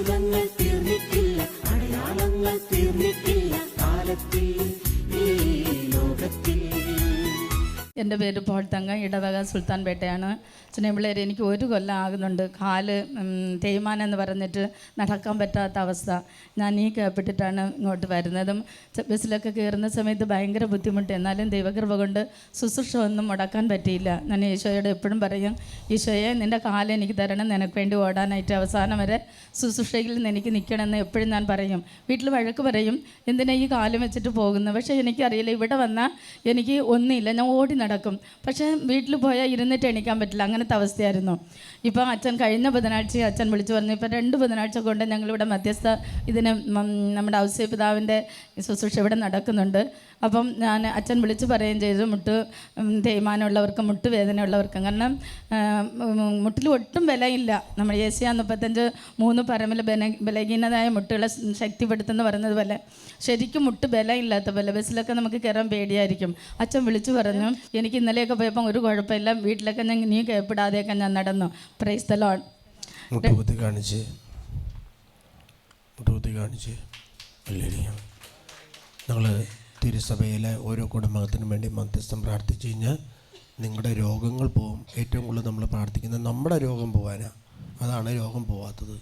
അത്ഭുതങ്ങൾ തീർന്നിട്ടില്ല, അടയാളങ്ങൾ തീർന്നിട്ടില്ല കാലത്തിൽ ഈ ലോകത്തിൽ. എൻ്റെ പേര് പോൾ തങ്ക, ഇടവക സുൽത്താൻ പേട്ടയാണ്. പിള്ളേരെ എനിക്ക് 1 കൊല്ലം ആകുന്നുണ്ട്. കാല് തേയ്മാനം എന്ന് പറഞ്ഞിട്ട് നടക്കാൻ പറ്റാത്ത അവസ്ഥ. ഞാൻ ഈ കേൾപ്പെട്ടിട്ടാണ് ഇങ്ങോട്ട് വരുന്നതും. ബസ്സിലൊക്കെ കയറുന്ന സമയത്ത് ഭയങ്കര ബുദ്ധിമുട്ട്. എന്നാലും ദൈവകൃപ കൊണ്ട് ശുശ്രൂഷ ഒന്നും മുടക്കാൻ പറ്റിയില്ല. ഞാൻ ഈശോയോട് എപ്പോഴും പറയും, ഈശോയെ നിൻ്റെ കാല് എനിക്ക് തരണം, നിനക്ക് വേണ്ടി ഓടാനായിട്ട് അവസാനം വരെ ശുശ്രൂഷയിൽ നിന്ന് എനിക്ക് നിൽക്കണമെന്ന് എപ്പോഴും ഞാൻ പറയും. വീട്ടിൽ വഴക്ക് പറയും, എന്തിനാ ഈ കാലം വെച്ചിട്ട് പോകുന്നത്. പക്ഷേ എനിക്കറിയില്ല, ഇവിടെ വന്നാൽ എനിക്ക് ഒന്നുമില്ല, ഞാൻ ഓടി നടക്കും. പക്ഷേ വീട്ടിൽ പോയാൽ ഇരുന്നിട്ട് എണീക്കാൻ പറ്റില്ല, അങ്ങനത്തെ അവസ്ഥയായിരുന്നു. ഇപ്പോൾ അച്ഛൻ കഴിഞ്ഞ ബുധനാഴ്ച അച്ഛൻ വിളിച്ചു പറഞ്ഞു, ഇപ്പോൾ 2 ബുധനാഴ്ച കൊണ്ട് ഞങ്ങളിവിടെ മധ്യസ്ഥ ഇതിന് നമ്മുടെ ഔസേപിതാവിൻ്റെ ശുശ്രൂഷ ഇവിടെ നടക്കുന്നുണ്ട്. അപ്പം ഞാൻ അച്ഛൻ വിളിച്ച് പറയുകയും ചെയ്തു, മുട്ട് തേയ്മാനമുള്ളവർക്കും മുട്ടുവേദന ഉള്ളവർക്കും. കാരണം മുട്ടിൽ ഒട്ടും ബലമില്ല. നമ്മൾ ഏഷ്യ 35:3 പരമിൽ ബലഹീനതായ മുട്ടുകളെ ശക്തിപ്പെടുത്തുമെന്ന് പറയുന്നത് പോലെ ശരിക്കും മുട്ട് ബലമില്ലാത്ത പോലെ ബസ്സിലൊക്കെ നമുക്ക് കയറാൻ പേടിയായിരിക്കും. അച്ഛൻ വിളിച്ചു പറഞ്ഞു, എനിക്ക് ഇന്നലെയൊക്കെ പോയപ്പോൾ ഒരു കുഴപ്പമില്ല, വീട്ടിലൊക്കെ നീ കേൾപ്പെടാതെയൊക്കെ ഞാൻ നടന്നു. Praise the Lord. മുട്ടുകുത്തി കാണിച്ച് ഞങ്ങൾ തിരുസഭയിലെ ഓരോ കുടുംബത്തിനും വേണ്ടി മധ്യസ്ഥം പ്രാർത്ഥിച്ചു കഴിഞ്ഞാൽ നിങ്ങളുടെ രോഗങ്ങൾ പോവും. ഏറ്റവും കൂടുതൽ നമ്മൾ പ്രാർത്ഥിക്കുന്നത് നമ്മുടെ രോഗം പോകാനാണ്. അതാണ് രോഗം പോവാത്തത്.